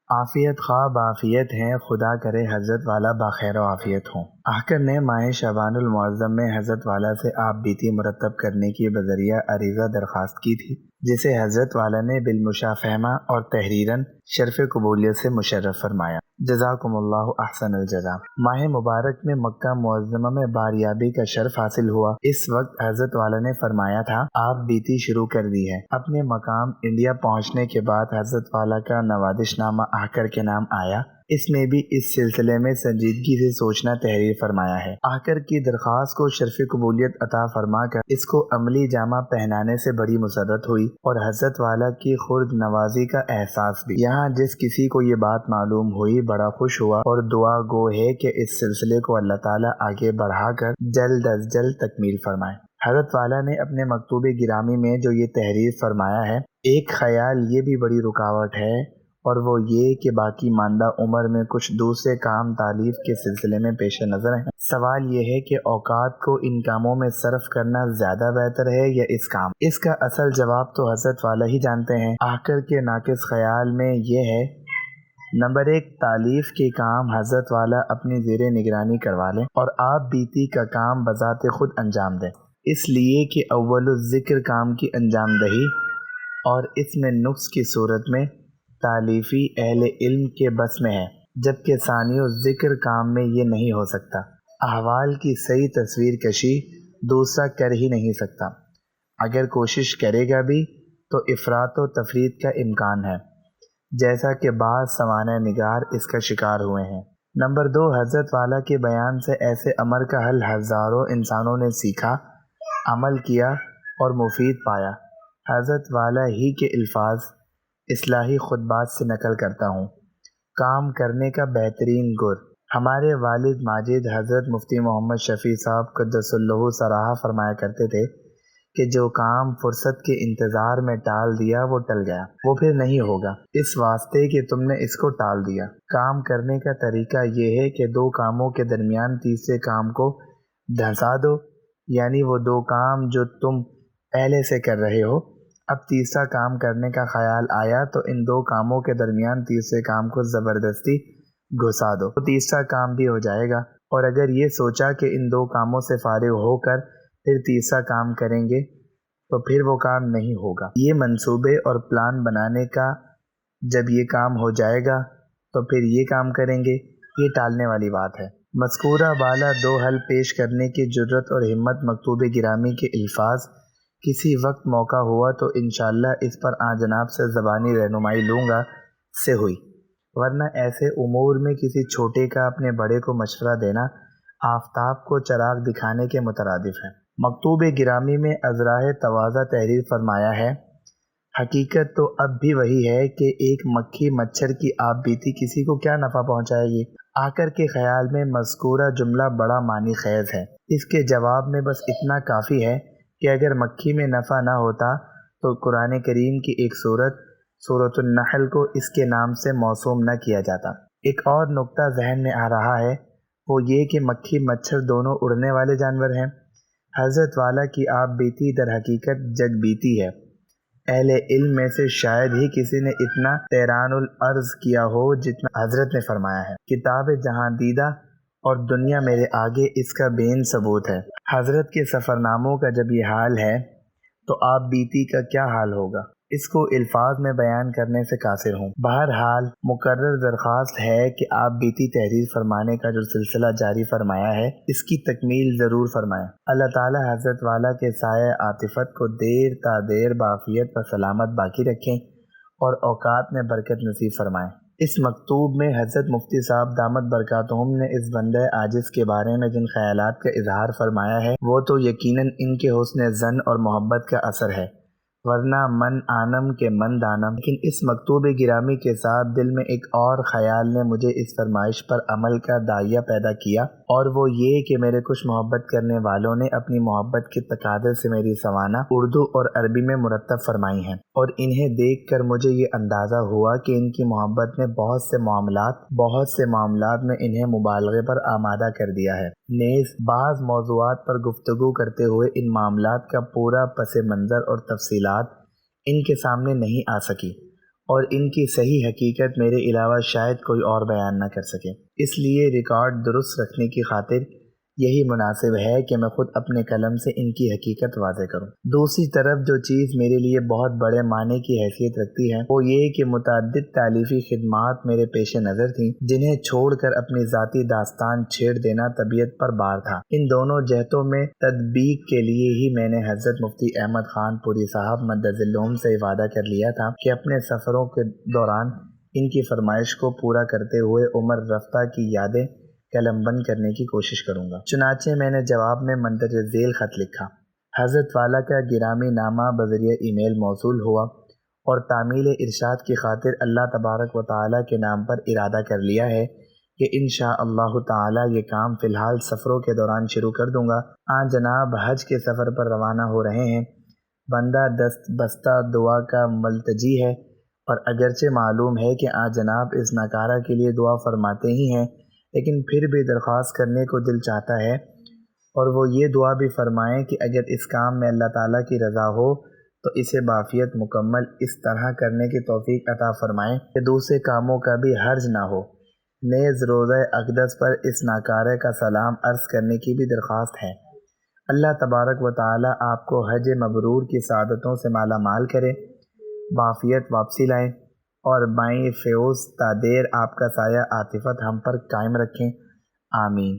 عافیت خواب بعافیت ہیں، خدا کرے حضرت والا باخیر و عافیت ہوں۔ آخر نے ماہ شعبان المعظم میں حضرت والا سے آپ بیتی مرتب کرنے کی بذریعہ عریضہ درخواست کی تھی، جسے حضرت والا نے بالمشافہمہ اور تحریراً شرف قبولیت سے مشرف فرمایا۔ جزاکم اللہ احسن الجزا۔ ماہ مبارک میں مکہ معظمہ میں باریابی کا شرف حاصل ہوا۔ اس وقت حضرت والا نے فرمایا تھا، آپ بیتی شروع کر دی ہے۔ اپنے مقام انڈیا پہنچنے کے بعد حضرت والا کا نوادش نامہ آکر کے نام آیا۔ اس میں بھی اس سلسلے میں سنجیدگی سے سوچنا تحریر فرمایا ہے۔ آکر کی درخواست کو شرف قبولیت عطا فرما کر اس کو عملی جامہ پہنانے سے بڑی مسرت ہوئی اور حضرت والا کی خرد نوازی کا احساس بھی۔ یہاں جس کسی کو یہ بات معلوم ہوئی بڑا خوش ہوا اور دعا گو ہے کہ اس سلسلے کو اللہ تعالیٰ آگے بڑھا کر جلد از جلد تکمیل فرمائے۔ حضرت والا نے اپنے مکتوب گرامی میں جو یہ تحریر فرمایا ہے، ایک خیال یہ بھی بڑی رکاوٹ ہے اور وہ یہ کہ باقی ماندہ عمر میں کچھ دوسرے کام تالیف کے سلسلے میں پیش نظر ہیں۔ سوال یہ ہے کہ اوقات کو ان کاموں میں صرف کرنا زیادہ بہتر ہے یا اس کام؟ اس کا اصل جواب تو حضرت والا ہی جانتے ہیں۔ آخر کے ناقص خیال میں یہ ہے، نمبر 1، تالیف کے کام حضرت والا اپنی زیر نگرانی کروا لیں اور آپ بیتی کا کام بذات خود انجام دیں، اس لیے کہ اول الذکر کام کی انجام دہی اور اس میں نقص کی صورت میں تالیفی اہل علم کے بس میں ہے، جبکہ ثانی الذکر کام میں یہ نہیں ہو سکتا۔ احوال کی صحیح تصویر کشی دوسرا کر ہی نہیں سکتا، اگر کوشش کرے گا بھی تو افراط و تفریط کا امکان ہے، جیسا کہ بعض سوانح نگار اس کا شکار ہوئے ہیں۔ نمبر 2، حضرت والا کے بیان سے ایسے امر کا حل ہزاروں انسانوں نے سیکھا، عمل کیا اور مفید پایا۔ حضرت والا ہی کے الفاظ اصلاحی خطبات سے نقل کرتا ہوں۔ کام کرنے کا بہترین گر، ہمارے والد ماجد حضرت مفتی محمد شفیع صاحب قدس اللہ سرہ فرمایا کرتے تھے کہ جو کام فرصت کے انتظار میں ٹال دیا وہ ٹل گیا، وہ پھر نہیں ہوگا، اس واسطے کہ تم نے اس کو ٹال دیا۔ کام کرنے کا طریقہ یہ ہے کہ 2 کاموں کے درمیان تیسرے کام کو دھنسا دو، یعنی وہ 2 کام جو تم پہلے سے کر رہے ہو، اب تیسرا کام کرنے کا خیال آیا تو ان 2 کاموں کے درمیان تیسرے کام کو زبردستی گھسا دو، تو تیسرا کام بھی ہو جائے گا۔ اور اگر یہ سوچا کہ ان 2 کاموں سے فارغ ہو کر پھر تیسرا کام کریں گے تو پھر وہ کام نہیں ہوگا۔ یہ منصوبے اور پلان بنانے کا جب یہ کام ہو جائے گا تو پھر یہ کام کریں گے، یہ ٹالنے والی بات ہے۔ مذکورہ بالا 2 حل پیش کرنے کی جرت اور ہمت مکتوب گرامی کے الفاظ کسی وقت موقع ہوا تو انشاءاللہ اس پر جناب سے زبانی رہنمائی لوں گا سے ہوئی، ورنہ ایسے امور میں کسی چھوٹے کا اپنے بڑے کو مشورہ دینا آفتاب کو چراغ دکھانے کے مترادف ہے۔ مکتوب گرامی میں ازراہ تواضع تحریر فرمایا ہے، حقیقت تو اب بھی وہی ہے کہ ایک مکھی مچھر کی آپ بیتی کسی کو کیا نفع پہنچائے گی۔ آکر کے خیال میں مذکورہ جملہ بڑا معنی خیز ہے۔ اس کے جواب میں بس اتنا کافی ہے کہ اگر مکھی میں نفع نہ ہوتا تو قرآن کریم کی ایک سورۃ النحل کو اس کے نام سے موسوم نہ کیا جاتا۔ ایک اور نقطہ ذہن میں آ رہا ہے، وہ یہ کہ مکھی مچھر دونوں اڑنے والے جانور ہیں۔ حضرت والا کی آپ بیتی در حقیقت جگ بیتی ہے۔ اہل علم میں سے شاید ہی کسی نے اتنا طیران الارض کیا ہو جتنا حضرت نے فرمایا ہے۔ کتاب جہاں دیدہ اور دنیا میرے آگے اس کا بین ثبوت ہے۔ حضرت کے سفرناموں کا جب یہ حال ہے تو آپ بیتی کا کیا حال ہوگا، اس کو الفاظ میں بیان کرنے سے قاصر ہوں۔ بہرحال مقرر درخواست ہے کہ آپ بیتی تحریر فرمانے کا جو سلسلہ جاری فرمایا ہے اس کی تکمیل ضرور فرمائیں۔ اللہ تعالی حضرت والا کے سایہ عاطفت کو دیر تا دیر بعافیت و سلامت باقی رکھیں اور اوقات میں برکت نصیب فرمائیں۔ اس مکتوب میں حضرت مفتی صاحب دامت برکاتہم نے اس بندہ عاجز کے بارے میں جن خیالات کا اظہار فرمایا ہے وہ تو یقیناً ان کے حسن ظن اور محبت کا اثر ہے، ورنہ من آنم کے من دانم۔ لیکن اس مکتوب گرامی کے ساتھ دل میں ایک اور خیال نے مجھے اس فرمائش پر عمل کا داعیہ پیدا کیا، اور وہ یہ کہ میرے کچھ محبت کرنے والوں نے اپنی محبت کے تقاضے سے میری سوانح اردو اور عربی میں مرتب فرمائی ہیں، اور انہیں دیکھ کر مجھے یہ اندازہ ہوا کہ ان کی محبت نے بہت سے معاملات میں انہیں مبالغے پر آمادہ کر دیا ہے۔ نیز بعض موضوعات پر گفتگو کرتے ہوئے ان معاملات کا پورا پس منظر اور تفصیلات ان کے سامنے نہیں آ سکی، اور ان کی صحیح حقیقت میرے علاوہ شاید کوئی اور بیان نہ کر سکے، اس لیے ریکارڈ درست رکھنے کی خاطر یہی مناسب ہے کہ میں خود اپنے قلم سے ان کی حقیقت واضح کروں۔ دوسری طرف جو چیز میرے لیے بہت بڑے معنی کی حیثیت رکھتی ہے وہ یہ کہ متعدد تالیفی خدمات میرے پیش نظر تھیں، جنہیں چھوڑ کر اپنی ذاتی داستان چھیڑ دینا طبیعت پر بار تھا۔ ان دونوں جہتوں میں تطبیق کے لیے ہی میں نے حضرت مفتی احمد خان پوری صاحب مدظ العمر سے وعدہ کر لیا تھا کہ اپنے سفروں کے دوران ان کی فرمائش کو پورا کرتے ہوئے عمر رفتہ کی یادیں قلم بند کرنے کی کوشش کروں گا۔ چنانچہ میں نے جواب میں مندرجہ ذیل خط لکھا۔ حضرت والا کا گرامی نامہ بذریعہ ای میل موصول ہوا اور تعمیل ارشاد کی خاطر اللہ تبارک و تعالیٰ کے نام پر ارادہ کر لیا ہے کہ انشاءاللہ تعالیٰ یہ کام فی الحال سفروں کے دوران شروع کر دوں گا۔ آن جناب حج کے سفر پر روانہ ہو رہے ہیں۔ بندہ دست بستہ دعا کا ملتجی ہے، اور اگرچہ معلوم ہے کہ آن جناب اس ناکارہ کے لیے دعا فرماتے ہی ہیں، لیکن پھر بھی درخواست کرنے کو دل چاہتا ہے، اور وہ یہ دعا بھی فرمائیں کہ اگر اس کام میں اللہ تعالیٰ کی رضا ہو تو اسے بعافیت مکمل اس طرح کرنے کی توفیق عطا فرمائیں کہ دوسرے کاموں کا بھی حرج نہ ہو۔ نیز روزہ اقدس پر اس ناکارہ کا سلام عرض کرنے کی بھی درخواست ہے۔ اللہ تبارک و تعالیٰ آپ کو حج مبرور کی سعادتوں سے مالا مال کرے، بعافیت واپسی لائیں، اور بائیں فیوز تا دیر آپ کا سایہ عاطفت ہم پر قائم رکھیں، آمین۔